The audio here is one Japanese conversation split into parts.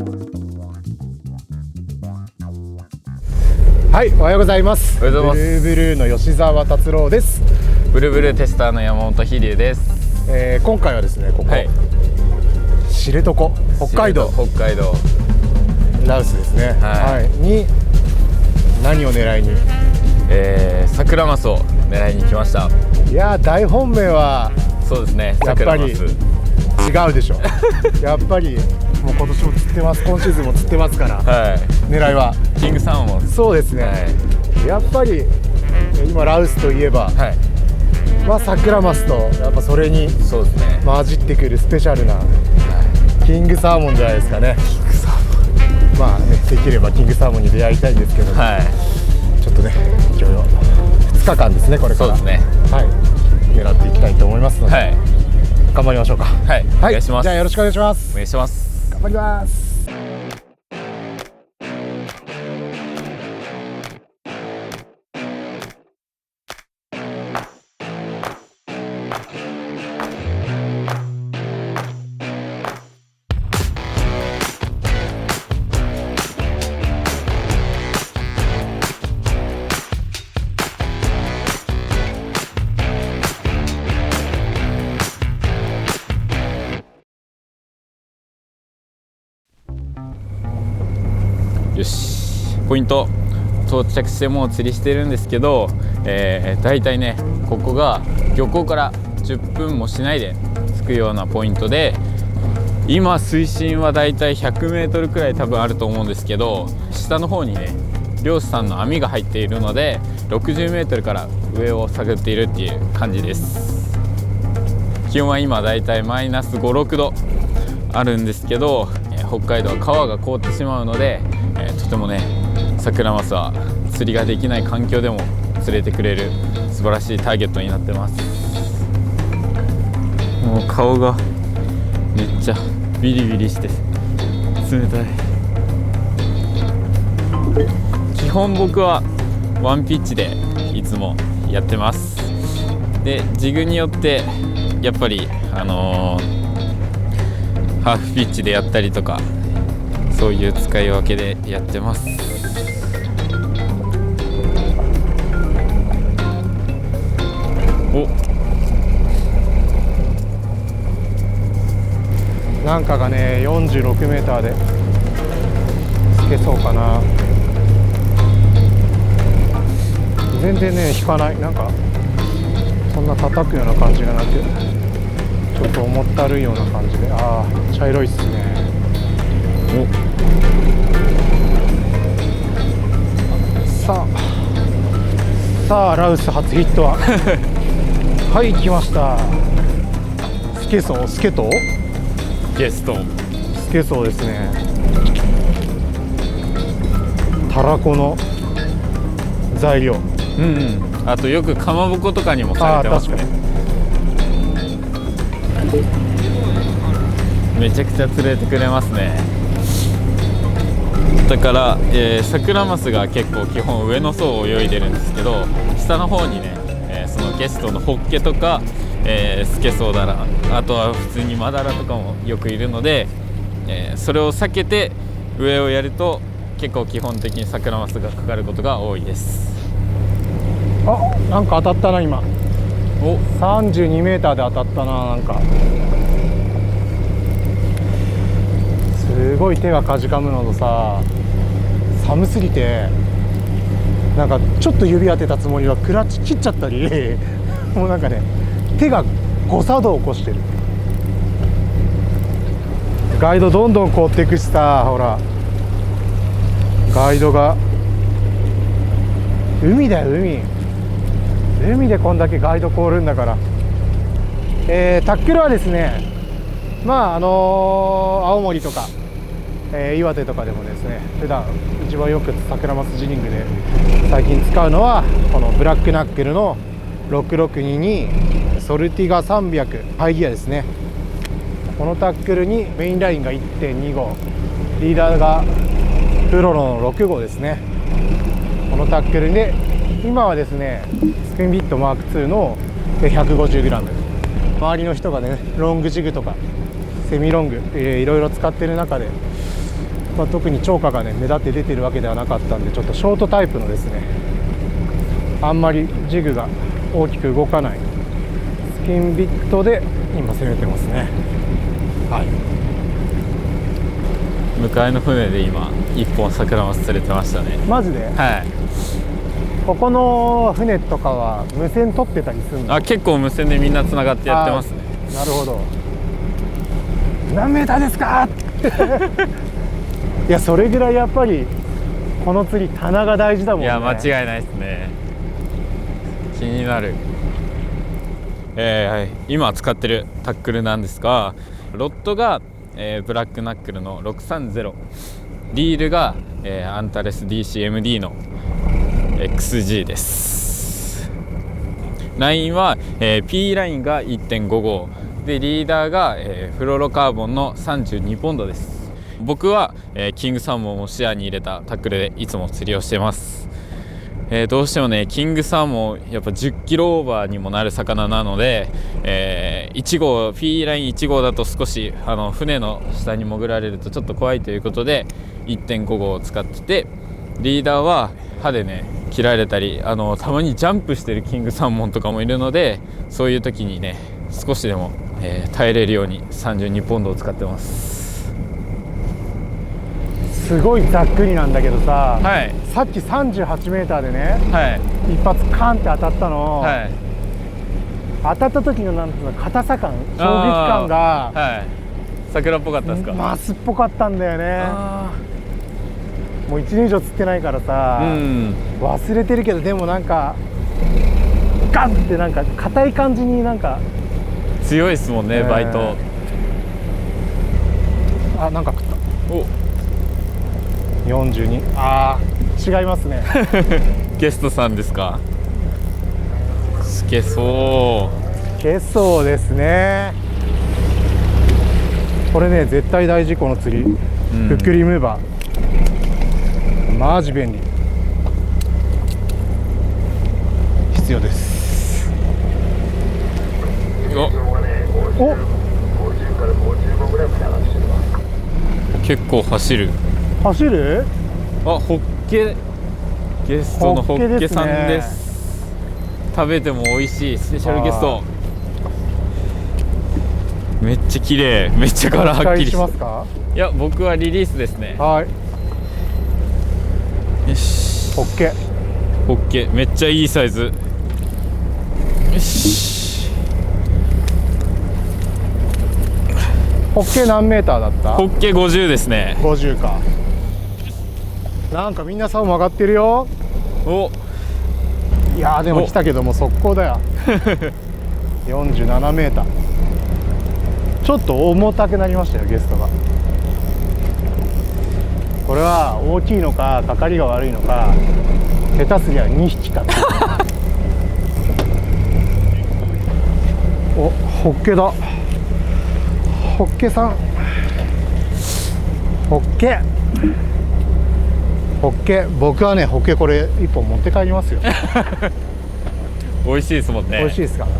はい、おはようございます。おはようございます。ブルーブルーの吉澤達郎です。ブルーブルーテスターの山本飛龍です。今回はですね、ここ、はい、知床、北海道羅臼ですね、はい、に何を狙いに、サクラマスを狙いに来ました。いやー、大本命はそうですね、やっぱり違うでしょやっぱりもう今年も釣ってます、今シーズンも釣ってますから、はい、狙いはキングサーモン。そうですね、はい、やっぱり今羅臼といえば、はい、まあサクラマスとやっぱそれに混じってくるスペシャルな、はい、キングサーモンじゃないですかね。キングサーモン、まあね、できればキングサーモンに出会いたいんですけど、はい、ちょっとね、今日2日間ですね、これから。そうですね、はい、狙っていきたいと思いますので、はい、頑張りましょうか。はい、お願いします。じゃあよろしくお願いします。お願いします。頑張ります。よし、ポイント到着してもう釣りしてるんですけど、だいたいね、ここが漁港から10分もしないで着くようなポイントで、今水深はだいたい100メートルくらい多分あると思うんですけど、下の方にね、漁師さんの網が入っているので60メートルから上を探っているっていう感じです。気温は今だいたいマイナス5、6度あるんですけど、北海道は川が凍ってしまうので、とてもね、サクラマスは釣りができない環境でも釣れてくれる素晴らしいターゲットになってます。もう顔がめっちゃビリビリして冷たい。基本僕はワンピッチでいつもやってます。で、ジグによってやっぱりハーフピッチでやったりとか、そういう使い分けでやってます。お、なんかがね、46メーターでつけそうかな。全然ね、引かない。なんかそんな叩くような感じがなく、ちょっと重ったるいような感じで、ああ、茶色いっすね。さあ羅臼初ヒットははい、来ました。スケソウ、スケトウ、ゲストスケソウですね。たらこの材料、うんうん、あとよくかまぼことかにもされてますね。めちゃくちゃ釣れてくれますね。だから、サクラマスが結構基本上の層を泳いでるんですけど、下の方にね、そのゲストのホッケとか、スケソウダラ、あとは普通にマダラとかもよくいるので、それを避けて上をやると結構基本的にサクラマスがかかることが多いです。あ、なんか当たったな今。お、32メーターで当たったな。なんかすごい手がかじかむのとさ、寒すぎてなんかちょっと指当てたつもりはクラッチ切っちゃったりもうなんかね、手が誤作動を起こしてる。ガイドどんどん凍っていくしさ、ほらガイドが、海だよ、海でこんだけガイド凍るんだから。タックルはですね、まあ青森とか、岩手とかでもですね、普段一番よくサクラマスジリングで最近使うのはこのブラックナックルの662にソルティガ300ハイギアですね。このタックルにメインラインが 1.2 号、リーダーがプロの6号ですね。このタックルで今はですね、スピンビットマーク2の 150g、 周りの人がね、ロングジグとかセミロング、いろいろ使ってる中で、まあ、特に超過がね目立って出てるわけではなかったんで、ちょっとショートタイプのですね、あんまりジグが大きく動かないスキンビットで今攻めてますね。はい、向かいの船で今1本サクラマス釣れてましたね。マジではい。ここの船とかは無線取ってたりするの？あ、結構無線でみんなつながってやってますね。なるほど。何メーターですかいや、それぐらいやっぱりこの釣り棚が大事だもんね。いや間違いないですね。気になる。はい、今使ってるタックルなんですが、ロッドが、ブラックナックルの630、リールが、アンタレス DCMD の XG です。ラインは、P ラインが 1.55 で、リーダーが、フロロカーボンの32ポンドです。僕は、キングサーモンを視野に入れたタックルでいつも釣りをしています。どうしてもね、キングサーモンやっぱ10キロオーバーにもなる魚なので、1号 P ライン1号だと少し船の下に潜られるとちょっと怖いということで 1.5 号を使ってて、リーダーは歯でね切られたり、たまにジャンプしてるキングサーモンとかもいるので、そういう時にね少しでも、耐えれるように32ポンドを使ってます。すごいざっくりなんだけどさ、はい、さっき38メーターでね、はい、一発カンって当たったの、はい、当たった時のなんていうの、硬さ感、衝撃感が、はい、桜っぽかったですか？マスっぽかったんだよね。もう1年以上釣ってないからさ、忘れてるけど、でもなんかガンってなんか硬い感じになんか強いですもんね、バイト。あ、なんか食った。お、42。あー、違いますねゲストさんですか？スケソウ。ゲストですね。これね絶対大事、この釣り、フックリムーバーマジ便利、必要です。お、結構走る。走る？あ、ホッケ、ゲストのホッケさんです。食べても美味しいスペシャルゲスト。めっちゃ綺麗、めっちゃ柄はっきりして。期待しますか？いや、僕はリリースですね。はい、よし、ホッケ、ホッケめっちゃいいサイズ。よし、ホッケ何メーターだった？ホッケ50ですね。50か。なんかみんな竿曲がってるよ。お、いやーでも来たけども速攻だよ47メーター。ちょっと重たくなりましたよ、ゲストが。これは大きいのかかかりが悪いのか、下手すりゃ2匹かお、ホッケだ。ホッケさん、ホッケ、ホッケ、僕はねホッケこれ1本持って帰りますよ美味しいですもんね。美味しいですからね。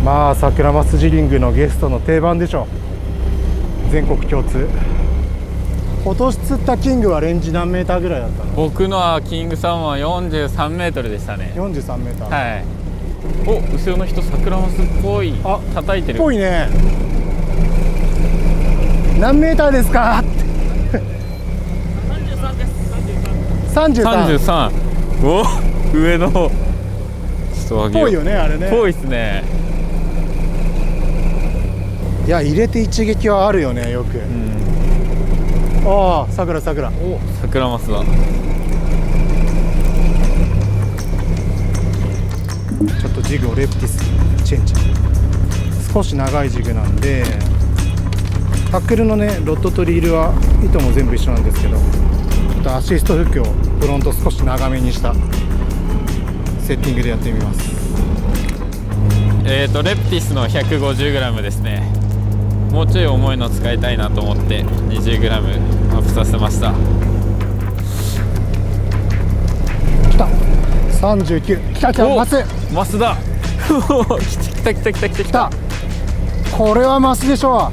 まあサクラマスジリングのゲストの定番でしょう、全国共通。今年釣ったキングはレンジ何メーターぐらいだったの？僕のはキングサーモンは43メートルでしたね。43メーター。はい。お、後ろの人サクラマスっぽい。あ、叩いてる。ぽいね。何メーターですか33です。33。お、上の方。ちょっと上げよう。ぽいよね、あれね。ぽいっすね。いや、入れて一撃はあるよね、よく。ああ、さくらさくら。お、サクラマスだ。ちょっとジグをレプティスチェンジ。少し長いジグなんで、タックルのねロッドとリールは糸も全部一緒なんですけど、ちょっとアシストフックをフロント少し長めにしたセッティングでやってみます。レプティスの 150g ですね。もうちょい重いの使いたいなと思って 20g アップさせました。来た39、来た来た、マス、マスだ来た来た来た来た来た。これはマスでしょう。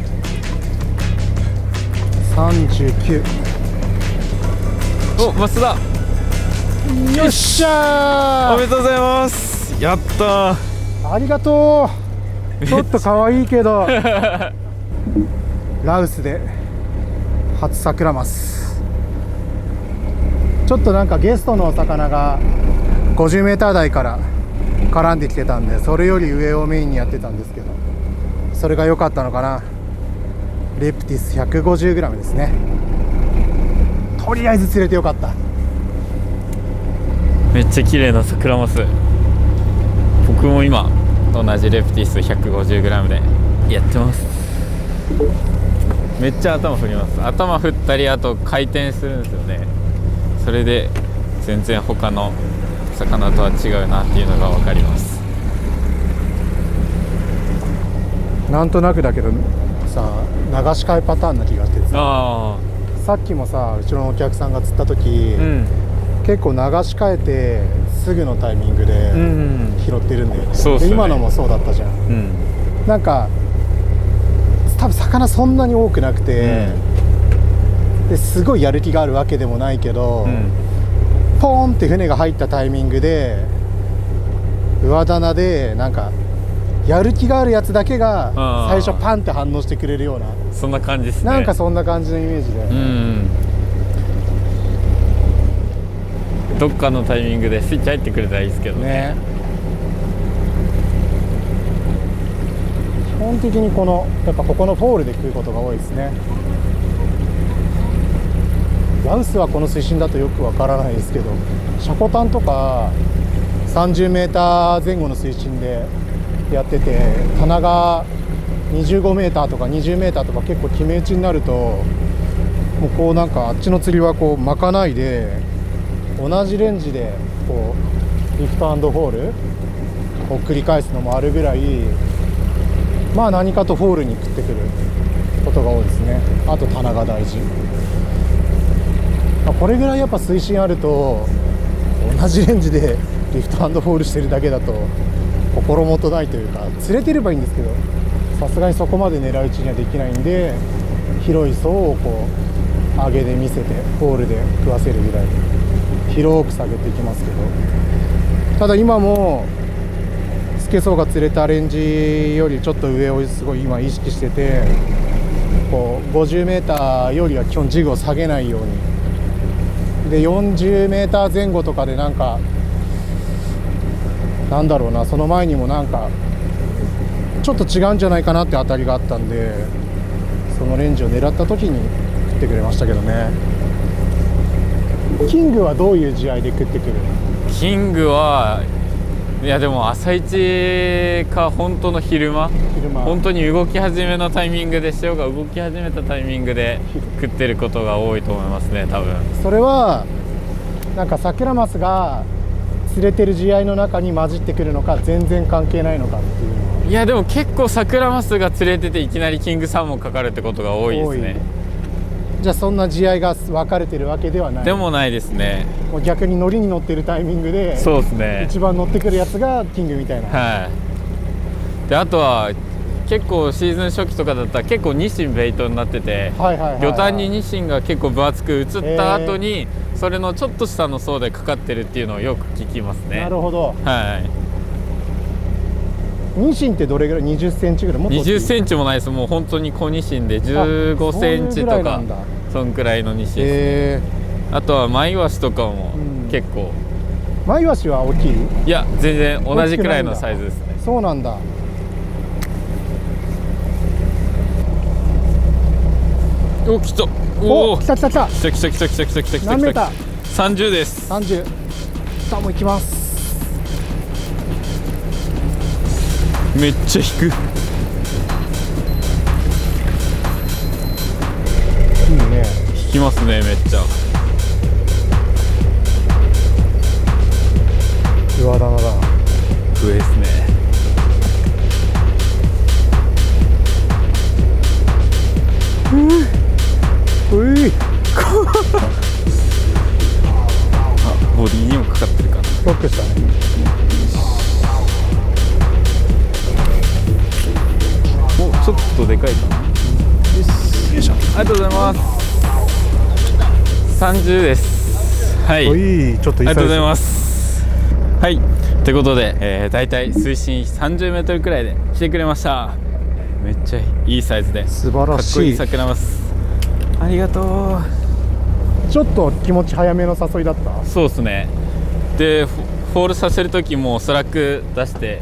39、お、増田よっしゃおめでとうございます。やったー。ありがとう。ちょっと可愛いけどラウスで初サクラマス。ちょっとなんかゲストのお魚が 50m 台から絡んできてたんで、それより上をメインにやってたんですけど、それが良かったのかな。レプティス 150g ですね。とりあえず釣れてよかった。めっちゃ綺麗なサクラマス。僕も今同じレプティス 150g でやってます。めっちゃ頭振ります。頭振ったり、あと回転するんですよね。それで全然他の魚とは違うなっていうのが分かります。なんとなくだけどさ、流し替えパターンな気がしてさ、あさっきもさ、うちのお客さんが釣った時、あ、うん、結構流し替えてすぐのタイミングで拾ってるんだよね。そうっすね。で今のもそうだったじゃん。うん、なんか多分魚そんなに多くなくて、ですごいやる気があるわけでもないけど、ポーンって船が入ったタイミングで上棚でなんかやる気があるやつだけが最初パンって反応してくれるような、そんな感じですね。なんかそんな感じのイメージで、どっかのタイミングでスイッチ入ってくれたらいいですけどね。基本的にやっぱここのポールで食うことが多いですね。ラウスはこの水深だとよくわからないですけど、シャコタンとか 30m 前後の水深でやってて、棚が 25m とか 20m とか結構決め打ちになると、もうこうなんかあっちの釣りはこう巻かないで同じレンジでこうリフト&ホールを繰り返すのもあるぐらい、まあ何かとフォールに食ってくることが多いですね。あと棚が大事。これぐらいやっぱ水深あると、同じレンジでリフト&フォールしてるだけだと心もとないというか、釣れてればいいんですけど、さすがにそこまで狙い撃ちにはできないんで、広い層をこう上げで見せてフォールで食わせるぐらい広く下げていきますけど、ただ今もスケソウが釣れたレンジよりちょっと上をすごい今意識してて、こう 50m よりは基本ジグを下げないようにで、40m 前後とかでなんかなんだろうな、その前にもなんかちょっと違うんじゃないかなって当たりがあったんで、そのレンジを狙った時に食ってくれましたけどね。キングはどういう試合で食ってくる？キングはいやでも朝一か本当の昼間本当に動き始めのタイミングで、潮が動き始めたタイミングで食ってることが多いと思いますね、多分。それはなんかサクラマスが釣れてる試合の中に混じってくるのか、全然関係ないのかっていうのは。いやでも結構サクラマスが釣れてていきなりキングサーモンかかるってことが多いですね。じゃあそんな試合が分かれてるわけではない？でもないですね。もう逆に乗りに乗ってるタイミングで、そうですね、一番乗ってくるやつがキングみたいな。はい。であとは結構シーズン初期とかだったら結構ニシンベイトになってて、魚探にニシンが結構分厚く映った後に、それのちょっと下の層でかかってるっていうのをよく聞きますね。なるほど。はい。ニシンってどれぐらい？20センチぐらい？もっと20センチもないです。もう本当に小ニシンで15センチとか、そんくらいのニシンですね。あとはマイワシとかも結構、マイワシは大きい？いや全然同じくらいのサイズですね。そうなんだ。お、来た。おお、来た来た来た。来た来た来た来た来た来た来た。何メーター？30です。30。さあもう行きます。めっちゃ引く。いいね。引きますね、めっちゃ。岩棚だ。上ですね。ボディにもかかってるかな。ロックしたね。お、ちょっとでかいかな。よいしょ。ありがとうございます。30です。はいおいちょっとありがとうございますはいということで、だいたい水深30メートルくらいで来てくれました。めっちゃいいサイズで素晴らしいかっこいいサクラマスありがとちょっと気持ち早めの誘いだった。う。そうですね。でフォールさせる時もスラック出して、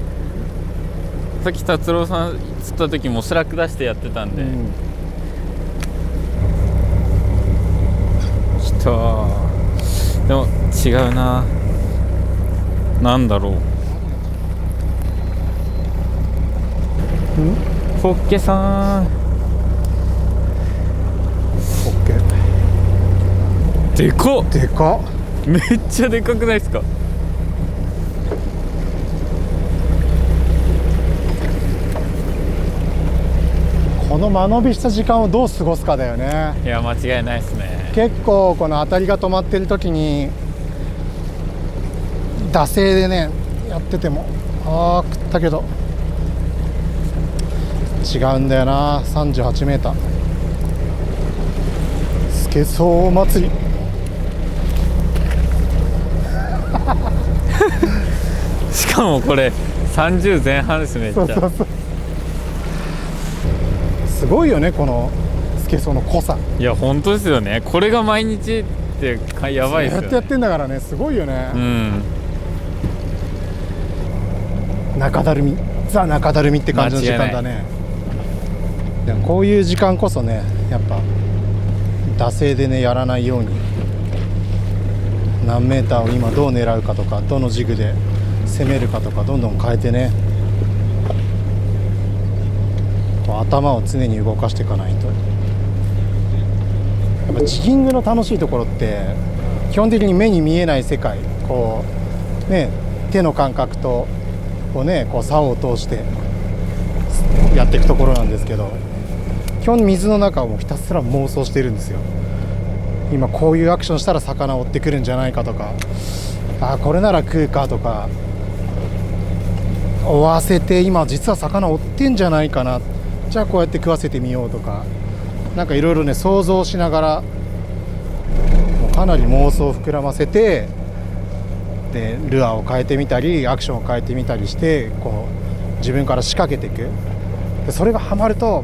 さっき達郎さん釣った時もスラック出してやってたんで、きたー。でも違うな、なんだろう。ホッケさん、オッケー。でかっ。でかっ。めっちゃでかくないですか。この間延びした時間をどう過ごすかだよね。いや間違いないですね。結構この当たりが止まってる時に惰性でねやってても食ったけど違うんだよな。38メータースケソウ祭りしかもこれ30前半です。めっちゃそうすごいよねこのスケソウの濃さ。いや本当ですよね。これが毎日ってやばいですよね。ずっとやってんだからね、すごいよね。中だるみ、ザ中だるみって感じの時間だね。でもこういう時間こそねやっぱ惰性でねやらないように、何メーターを今どう狙うかとか、どのジグで攻めるかとかどんどん変えてね、こう頭を常に動かしていかないと。やっぱジギングの楽しいところって基本的に目に見えない世界、こうね手の感覚とこうねこう竿を通してやっていくところなんですけど、基本水の中をもうひたすら妄想してるんですよ。今こういうアクションしたら魚を追ってくるんじゃないかとか、これなら食うかとか、追わせて今実は魚追ってんじゃないかな、じゃあこうやって食わせてみようとか、なんかいろいろね想像しながらもうかなり妄想を膨らませて、でルアーを変えてみたりアクションを変えてみたりしてこう自分から仕掛けていく。でそれがハマると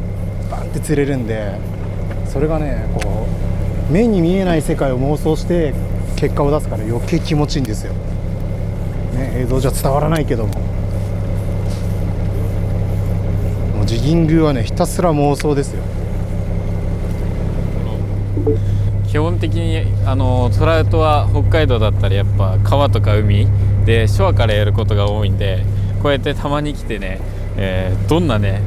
バンって釣れるんで、それがねこう目に見えない世界を妄想して結果を出すから余計気持ちいいんですよ、ね、映像じゃ伝わらないけども、もうジギングはねひたすら妄想ですよ。基本的にトラウトは北海道だったりやっぱ川とか海でショアからやることが多いんで、こうやってたまに来てね、どんなね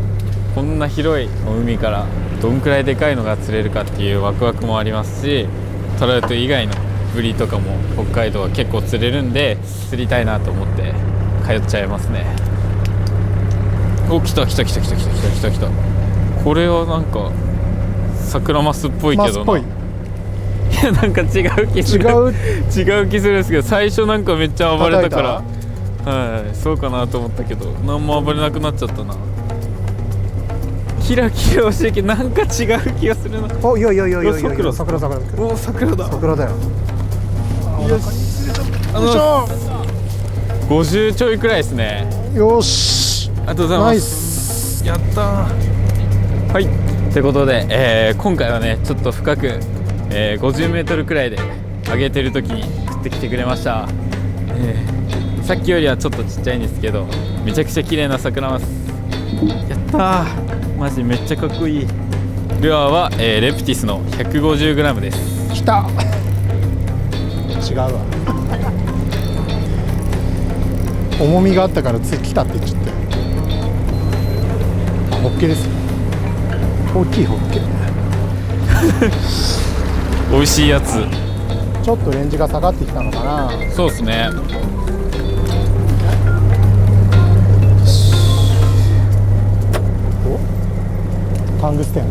こんな広い海からどんくらいでかいのが釣れるかっていうワクワクもありますし、トラウト以外のブリとかも北海道は結構釣れるんで釣りたいなと思って通っちゃいますね。お、来た来た来た来た来た来た来た来た。これはなんかサクラマスっぽいけどな。いやなんか違う気する違う気するんですけど、最初なんかめっちゃ暴れたから、はい、そうかなと思ったけど何も暴れなくなっちゃったな。キラキラしてきてなんか違う気がするな。いやいやいやいやいや、桜桜桜お桜だ。桜だよ。よし、50ちょいくらいですね。よし、ありがとうございます。ナイス、やったー。はい、ということで、今回はねちょっと深く、50メートルくらいで上げてる時に釣ってきてくれました。さっきよりはちょっとちっちゃいんですけどめちゃくちゃ綺麗な桜マス。やったー、マジめっちゃかっこいい。ルアーは、レプティスの 150g です。来た違うわ重みがあったから来たって言っちゃったよ。ホッケですよ、大きいホッケ美味しいやつ。ちょっとレンジが下がってきたのかな。そうですね。お、タングステン、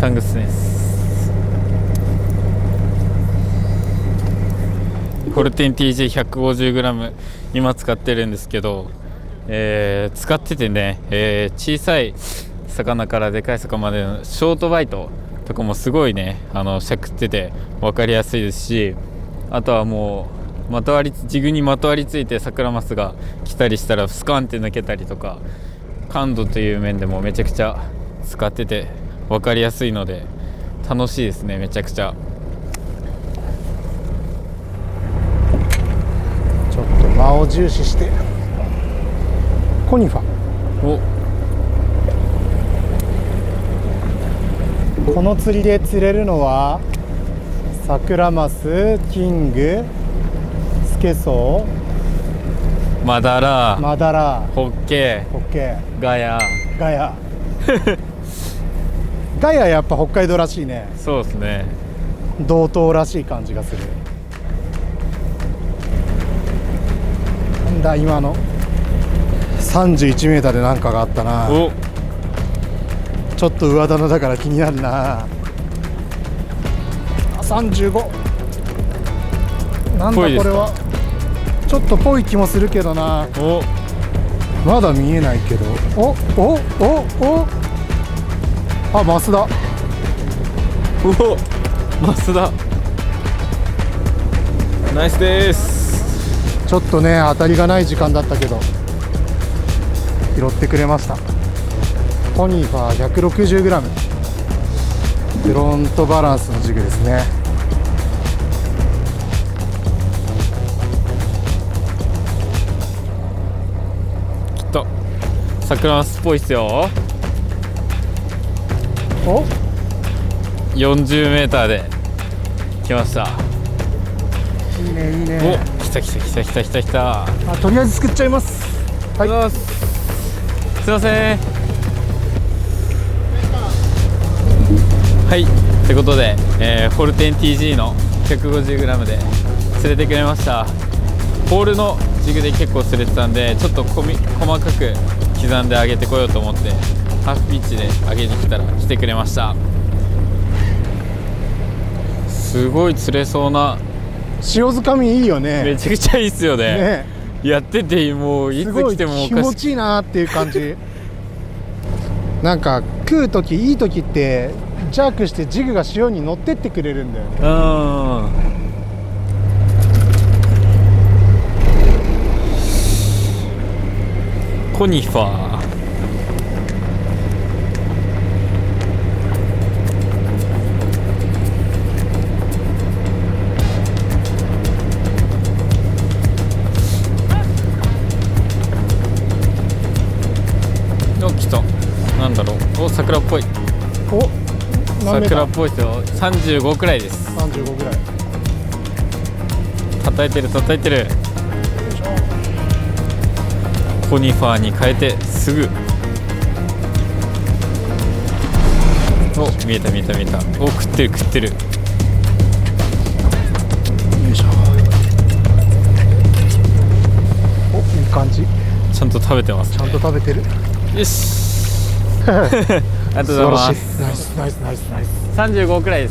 タングステンです。フォルテン TJ150g 今使ってるんですけど、使っててね、小さい魚からでかい魚までのショートバイトとかもすごいねしゃくってて分かりやすいですし、あとはもうジグにまとわりついてサクラマスが来たりしたらスカンって抜けたりとか、感度という面でもめちゃくちゃ使ってて分かりやすいので楽しいですね。めちゃくちゃちょっと間を重視してコニファ。この釣りで釣れるのはサクラマス、キング、スケソウ、マダラ、マダラ、ホッケホッケ、ガヤ。ガヤガヤやっぱ北海道らしいね。そうですね。道東らしい感じがする。なんだ今の31メーターで何かがあったな。お、ちょっと上棚だから気になるな。35。なんだこれは。ちょっとぽい気もするけどな。お、まだ見えないけど。おあ、マスだ。お、マスだ。ナイスです。ちょっとね当たりがない時間だったけど拾ってくれました。コニファー 160g、 フロントバランスのジグですね。きっとサクラマスっぽいっすよ。お、 40m で来ました。いいねいいね。お、来た来た来た来た来た来た。あ、とりあえず作っちゃいます。はい、すいません。はい、ということで、ホルテン TG の 150g で釣れてくれました。ポールのジグで結構釣れてたんで、ちょっと細かく刻んであげてこようと思ってハーフピッチで上げに来たら来てくれました。すごい釣れそうな。塩づかみいいよね。めちゃくちゃいいっすよね。ね、やっててもういつ来てもお気かしく持ちいいなっていう感じなんか食う時いい時ってジャークしてジグが塩に乗ってってくれるんだよね。コニファー。お、来た。なんだろう。お、桜っぽい。お、何メーター？桜っぽいですよ。35くらいです。35ぐらい。叩いてる叩いてる。コニファーに変えてすぐ。お、見えた見えた見えた。お、食ってる食ってる。よいしょ。お、いい感じ。ちゃんと食べてます、ね。ちゃんと食べてる。よしありがとうございます。ナイスナイスナイスナイス。35くらい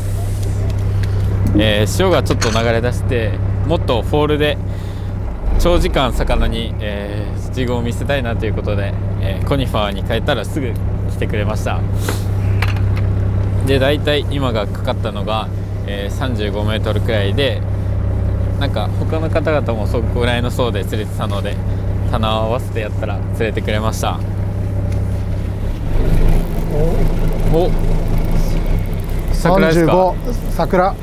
です。潮がちょっと流れ出してもっとフォールで長時間魚に、ジグを見せたいなということで、コニファーに変えたらすぐ来てくれました。で、だいたい今がかかったのが、35メートルくらいで、なんか他の方々もそこぐらいの層で釣れてたので棚を合わせてやったら釣れてくれました。お、桜ですか。35、桜。来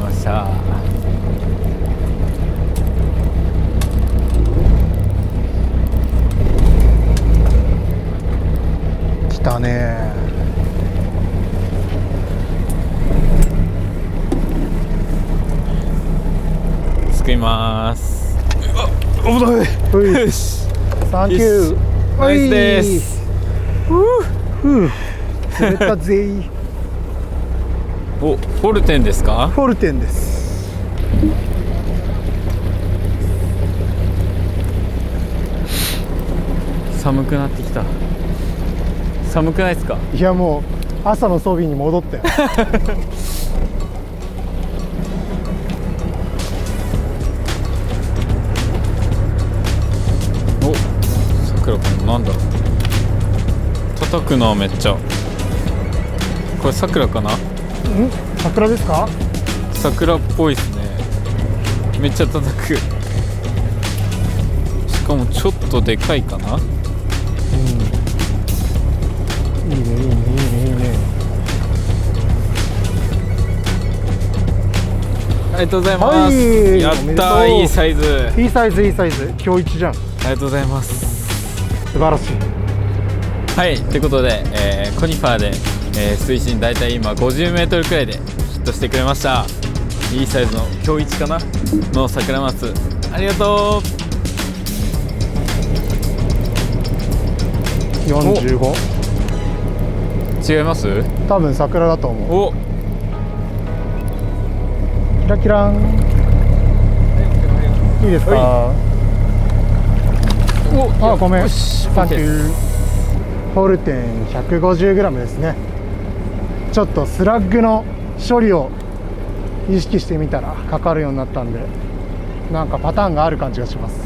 ました。来たね。すくいます。危ない。よし。サンキュー。ナイスです。釣れたぜ。お、フォルテンですか。フォルテンです。寒くなってきた。寒くないですか。いや、もう朝の装備に戻ったよ。お、桜くんなんだろう。叩くなめっちゃ。これ桜かな。桜ですか。桜っぽいですね。めっちゃ叩く。しかもちょっとでかいかな。うん、いいねいいねいいねいいね。ありがとうございます。はい、やったー、いいサイズ。いいサイズいいサイズ。今日一じゃん。ありがとうございます。素晴らしい。はい、ということで、コニファーで、水深だいたい今50メートルくらいでヒットしてくれました。いいサイズの今日一かなのサクラマス、ありがとう。45？違います？多分桜だと思う。お、キラキラン。いいですか？お、あ、ごめん。よし、サンキュー。ホルテン 150g ですね。ちょっとスラッグの処理を意識してみたらかかるようになったんで、なんかパターンがある感じがします。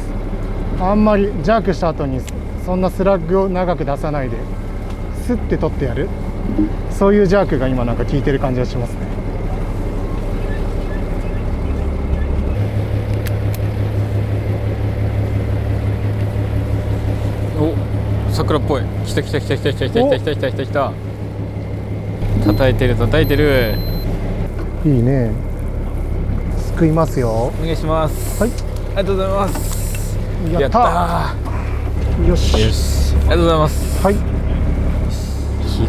あんまりジャークした後にそんなスラッグを長く出さないでスッて取ってやる、そういうジャークが今なんか効いてる感じがしますね。お、桜っぽい。来た来た来た来た来た来た来た来た来た来た来た。叩いてる叩いてる。いいね。すくいますよ。お願いします。はい、ありがとうございます。やったー。よしよし、ありがとうございます。はい。き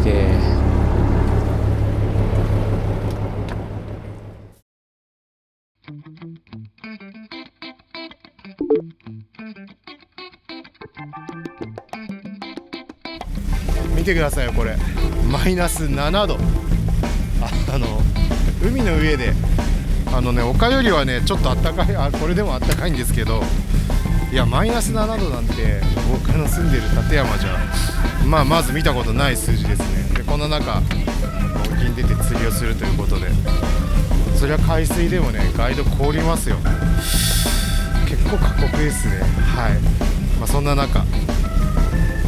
れい。見てくださいよ、これマイナス7度。海の上で丘よりはねちょっとあったかい、これでもあったかいんですけど、いやマイナス7度なんて僕の住んでる立山じゃまず見たことない数字ですね。でこの中沖に出て釣りをするということで、そりゃ海水でもねガイド凍りますよ。結構過酷ですね。はい、そんな中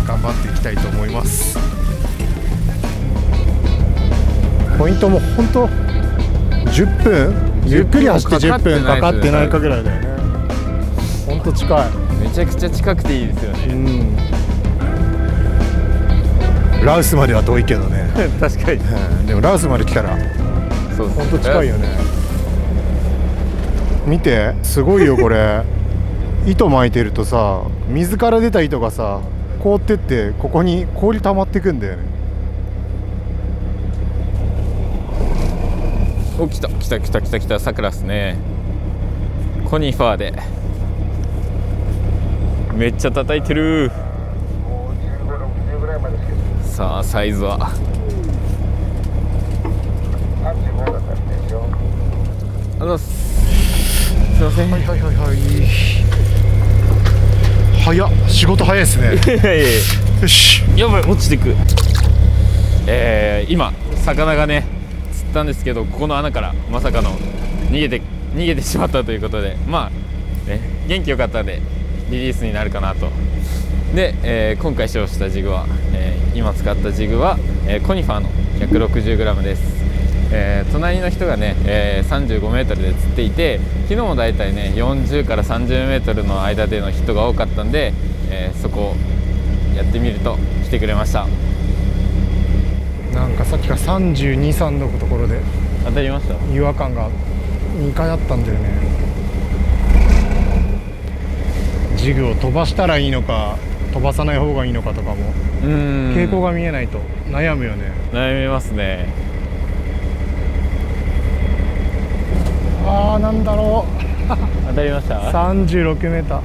頑張っていきたいと思います。ポイントも本当10分ゆっくり走って10分かかってないかぐらいだよね。本当近い。めちゃくちゃ近くていいですよね。ラウスまでは遠いけどね確かに、でもラウスまで来たらそう本当近いよね。見て、すごいよこれ糸巻いてるとさ、水から出た糸がさ凍ってってここに氷溜まってくんだよね。お、来た来た来た来た来た、サクラっすね。コニファーでめっちゃ叩いてる。さあサイズはすいません。はいはいはいはい。早っ、仕事早いですねよし、やばい、落ちてく。今魚がね釣ったんですけど、ここの穴からまさかの逃げてしまったということで、元気よかったんでリリースになるかなと。で、今回使用したジグは、今使ったジグは、コニファーの 160g です。隣の人がね、35m で釣っていて、昨日もだいたいね40から 30m の間でのヒットが多かったんで、そこをやってみると来てくれました。なんかさっきから32、3のところで当たりました。違和感が2回あったんだよね。ジグを飛ばしたらいいのか飛ばさない方がいいのかとかも傾向が見えないと悩むよね。悩みますね。なんだろう当たりました。36m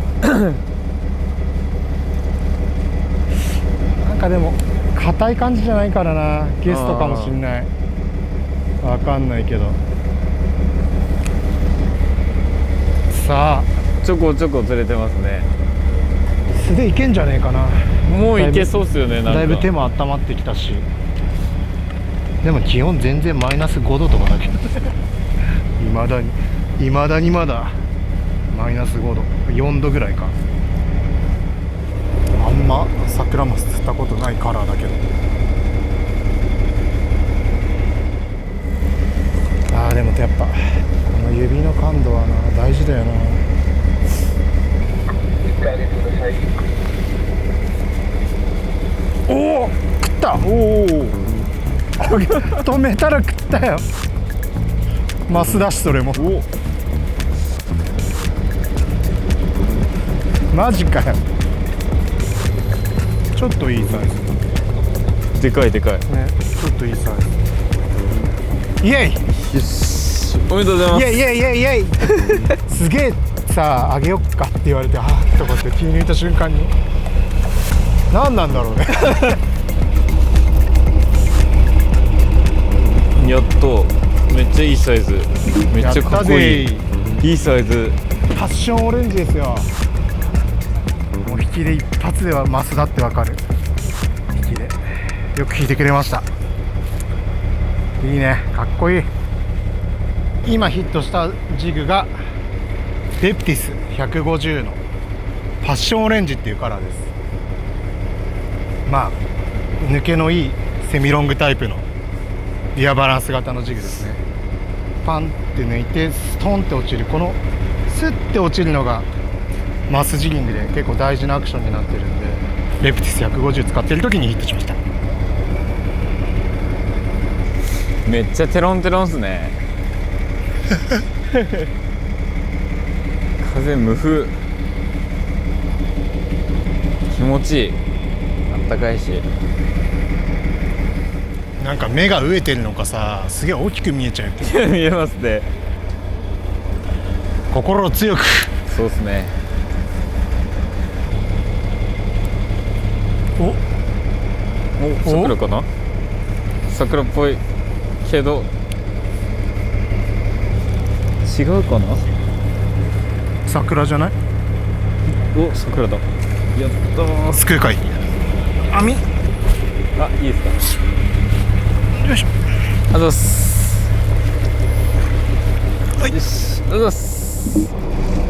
なんかでも硬い感じじゃないからな、ゲストかもしんない。わかんないけど、さあちょこちょこ釣れてますね。素でいけんじゃねえかな。もういけそうっすよね。なんかだいぶ手も温まってきたし、でも気温全然マイナス5度とかだけどいまだにまだマイナス5度4度ぐらいか。あんまサクラマス釣ったことないカラーだけど、でもやっぱ指の感度はな大事だよな。おお食った。おお止めたら食ったよ。マスだしそれも。おマジかよ。ちょっといいサイズ。でかいでかいね、ちょっといいサイズ。イエイ。よし、おめでとうございます。イエイイエイイエイイエイすげえさ、あげよっかって言われて、あーとかって気抜いた瞬間に何なんだろうねやっとめっちゃいいサイズ、めっちゃかっこいい、いいサイズ。パッションオレンジですよ。もう引きで一発ではマスだってわかる。引きでよく引いてくれました。いいね、かっこいい。今ヒットしたジグがデプティス150のパッションオレンジっていうカラーです。まあ抜けのいいセミロングタイプのリアバランス型のジグですね。パンって抜いてストンって落ちる、このスッて落ちるのがマスジギングで結構大事なアクションになってるんで、レプティス150使ってる時にヒットしました。めっちゃテロンテロンっすね風無風、気持ちいい、あったかいし。なんか目が飢えてるのかさ、すげえ大きく見えちゃう。見えますね。心を強く。そうっすね。お、桜かな。桜っぽいけど違うかな。桜じゃない？お、桜だ。やったー。すくうかい。網。あ、いいですか。よいしょ。ありがとうございます。はい。よし、ありがとうございます。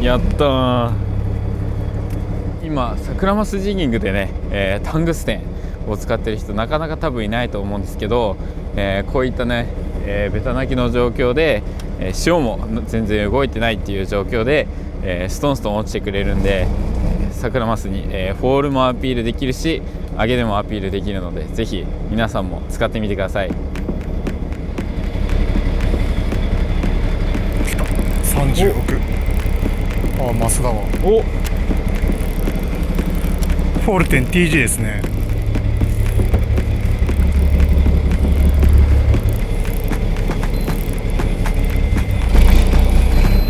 やったー。今サクラマスジギングでね、タングステンを使ってる人なかなか多分いないと思うんですけど、こういったね、ベタ泣きの状況で、潮も全然動いてないっていう状況で、ストンストン落ちてくれるんで、サクラマスに、フォールもアピールできるし上げでもアピールできるので、ぜひ皆さんも使ってみてください。来た。36。あ、マスだわ。お、フォルテン TG ですね。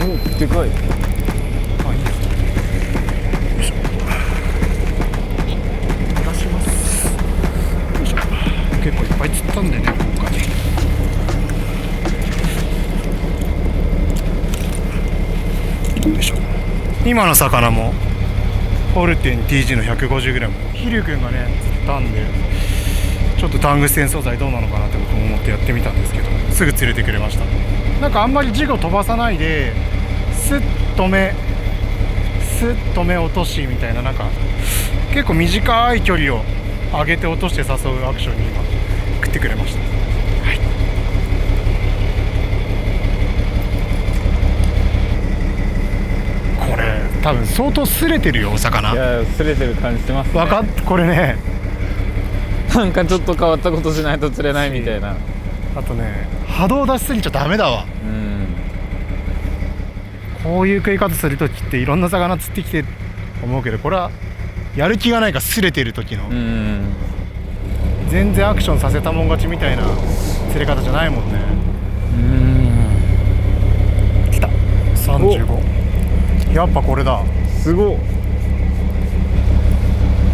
お、でかい。あ、いいですね。よいしょ。出します。よいしょ。結構いっぱい釣ったんでね、今回。よいしょ。今の魚もフォルテン TG の 150g、 飛龍くんがね釣ったんで、ちょっとタングステン素材どうなのかなって僕も思ってやってみたんですけど、すぐ釣れてくれました。なんかあんまりジグを飛ばさないでスッ止めスッ止め落としみたいな、なんか結構短い距離を上げて落として誘うアクションに今食ってくれました。はい、これ多分相当擦れてるよお魚。いや、擦れてる感じしてますね。分かっ、これね、なんかちょっと変わったことしないと釣れないみたいな。あとね、波動出しすぎちゃダメだわ。うん、こういう食い方するときっていろんな魚釣ってきて思うけど、これはやる気がないか擦れてる時の、うん、全然アクションさせたもん勝ちみたいな釣れ方じゃないもんね。来た。35。やっぱこれだ。すごっ。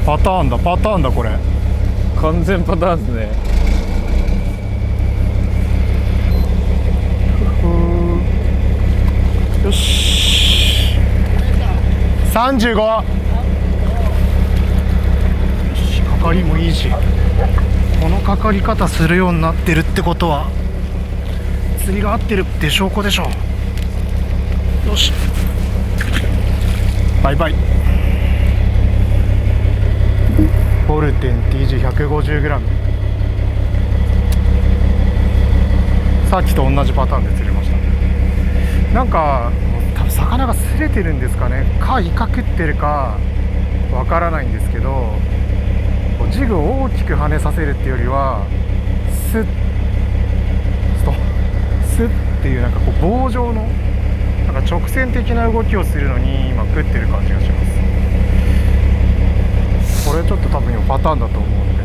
パターンだ、パターンだこれ。完全パターンですね。よし。35。かかりもいいし、このかかり方するようになってるってことは釣りが合ってるって証拠でしょ。よし、バイバイ。フォルテン TG150g、 さっきと同じパターンで釣れました。なんか多分魚が擦れてるんですかね、かイカ食ってるかわからないんですけど、ジグを大きく跳ねさせるっていうよりはスッスッっていうなんかこう棒状のなんか直線的な動きをするのに今食ってる感じがします。これちょっと多分今パターンだと思うんで、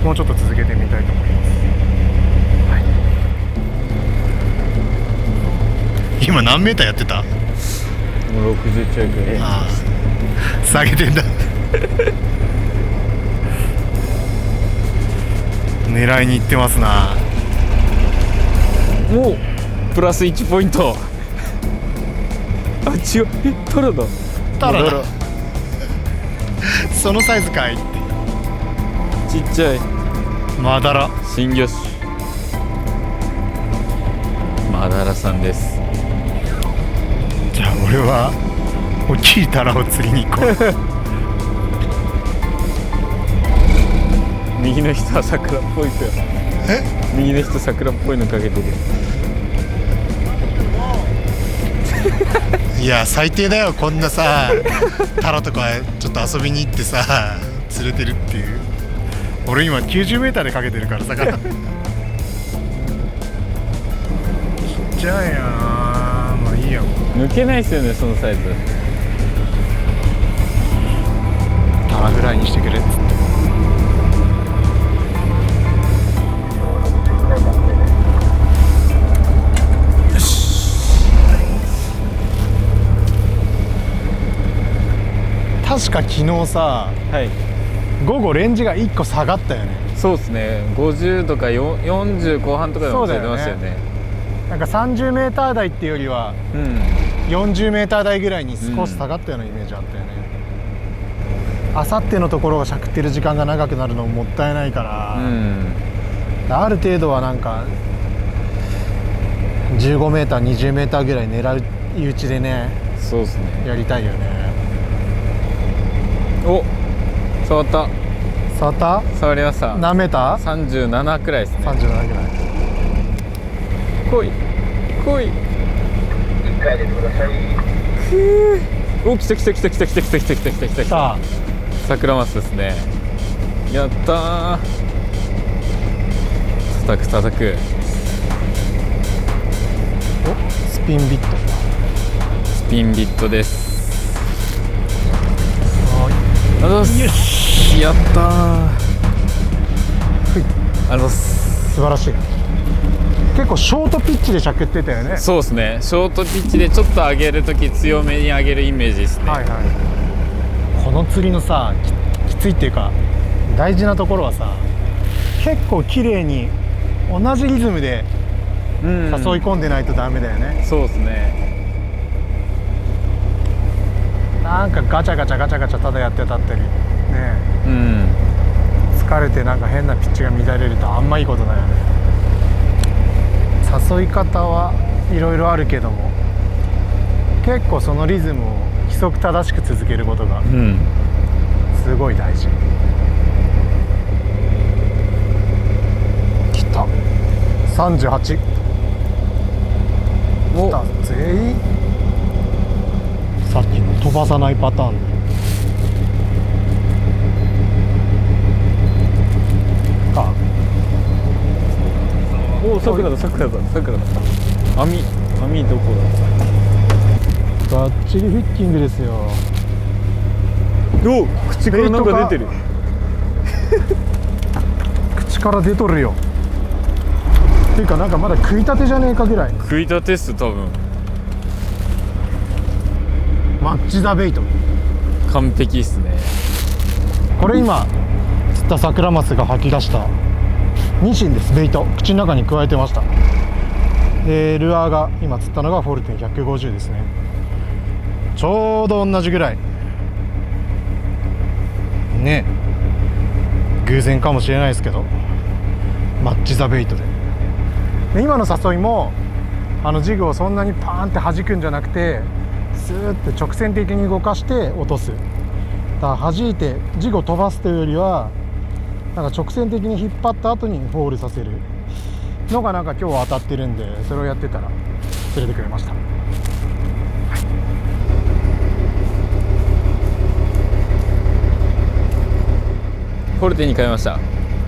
もうちょっと続けてみたいと思います。今何メーターやってた？もう60ちょいくらい。ああ、下げてんだ狙いに行ってますな。もうプラス1ポイントあ、違う、タラだ。タラだそのサイズかいって。ちっちゃいマダラ。新魚種マダラさんです。じゃあ俺は大きいタラを釣りに行こう右の人は桜っぽいか。右の人桜っぽいのかけてる。いや最低だよ、こんなさタラとかちょっと遊びに行ってさ釣れてるっていう。俺今90メーターでかけてるから魚ちっちゃいな。まあいいや、抜けないですよね、そのサイズ。タラぐらいにしてくれっつって。確か昨日さ、はい、午後レンジが1個下がったよね。そうですね。50とか40後半とかでも釣れてましたよね。なんか30メーター台っていうよりは、うん、40メーター台ぐらいに少し下がったようなイメージあったよね。あさってのところがしゃくってる時間が長くなるのももったいないから、ある程度はなんか15メーター20メーターぐらい狙ううちでね、そうですね、やりたいよね。お、触った。触った？触りました。何メーター？37くらいですね。37ぐらい。来い来い。1回出てください。お、来た来た来た来た来た来た来た来た来た来た来た。桜マスですね。やったー。叩く叩く。お、スピンビット。スピンビットです。よし、やったー。ありがとうございます。素晴らしい。結構ショートピッチでしゃくってたよね。そうですね。ショートピッチでちょっと上げるとき強めに上げるイメージですね。はいはい。この釣りのさ、きついっていうか大事なところはさ、結構綺麗に同じリズムで誘い込んでないとダメだよね。そうですね。なんかガチャガチャガチャガチャただやってたったりね、疲れてなんか変なピッチが乱れるとあんまいいことないよね。誘い方はいろいろあるけども、結構そのリズムを規則正しく続けることがすごい大事。きた38。お、きた全員さっきの飛ばさないパターンか。お、桜だ桜だ桜だ。網どこだ。バッチリフィッキングですよ。お、口からなんか出てる。口から出とるよ。っていうかなんかまだ食いたてじゃねえかぐらい。食いたてっす多分。マッチ・ザ・ベイト。完璧っすね。これ今釣ったサクラマスが吐き出したニシンです。ベイト口の中に加えてました。でルアーが今釣ったのがフォルテン150ですね。ちょうど同じぐらいね。偶然かもしれないですけどマッチ・ザ・ベイトで今の誘いもジグをそんなにパーンって弾くんじゃなくて、スーッて直線的に動かして落とす。だから弾いてジグを飛ばすというよりはなんか直線的に引っ張った後にホールさせるのがなんか今日は当たってるんで、それをやってたら釣れてくれました。フォルテに変えました。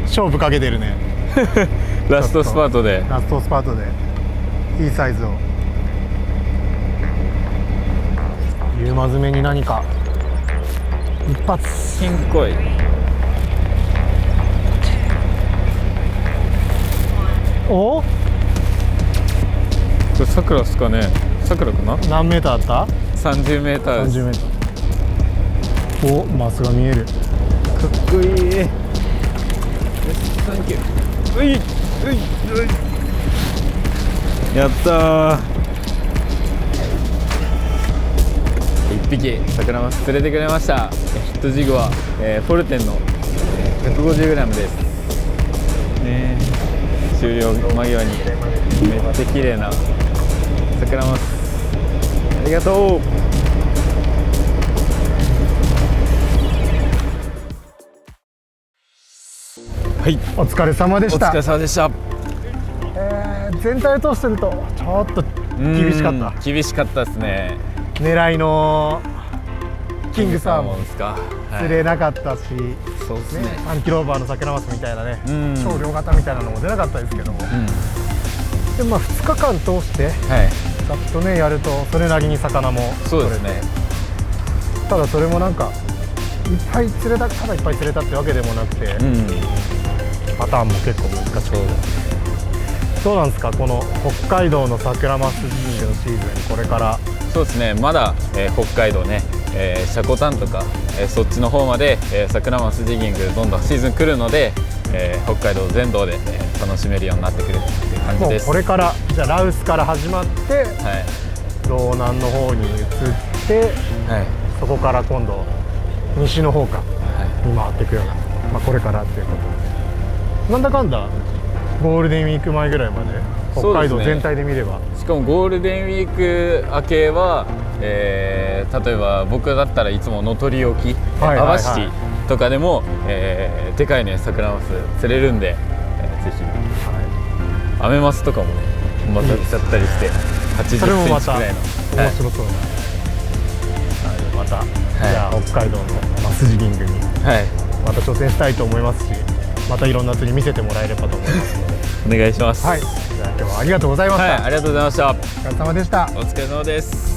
勝負かけてるね。ラストスパートで。ラストスパートでいいサイズを。ユーマ詰めに何か一発。金こい。お、これさくらですかね。さくらかな。何メーターあった？ 30メーターです。 30メーター。お、マスが見える。かっこいい。サンキュー。うい、うい、うい。やったー。一匹桜マス釣れてくれました。ヒットジグは、フォルテンの、150g です。ね、終了間際にめっちゃ綺麗な桜マス。ありがとう。はい、お疲れ様でした。お疲れ様でした。全体を通してるとちょっと厳しかった。厳しかったですね。狙いのキングサーモンですか。釣れなかったし、そうですね。3キロオーバーの桜マスみたいなね、うん超良型みたいなのも出なかったですけども、でもまあ2日間通してはい。ざっとねやるとそれなりに魚もそう取れて、ですね。ただそれもなんかいっぱい釣れた、ただいっぱい釣れたってわけでもなくて、パターンも結構難しくて、どうなんですかこの北海道の桜マスジギングのシーズン、これから。そうですね。まだ、北海道ね、積丹とか、そっちの方まで、桜マスジギングどんどんシーズン来るので、北海道全道で、楽しめるようになってくるっていう感じもうです。これからじゃあラウスから始まってはい道南の方に移って、はいそこから今度西の方かに回っていくような、まあ、これからっていうことで、なんだかんだゴールデンウィーク前ぐらいまで北海道全体で見れば、しかもゴールデンウィーク明けは、例えば僕だったらいつも能取沖、はいはいはい網走とかでも、でかいね桜マス釣れるんで、ぜひ、アメマスとかもねまた来ちゃったりして80それもまたセンチくらいの、面白そうな、また、じゃあ北海道のマスジギングにはい、また挑戦したいと思いますし、またいろんな釣り見せてもらえればと思いますので、お願いします。はい、じゃあ今日はありがとうございました。はい、ありがとうございました。お疲れ様でした。お疲れ様です。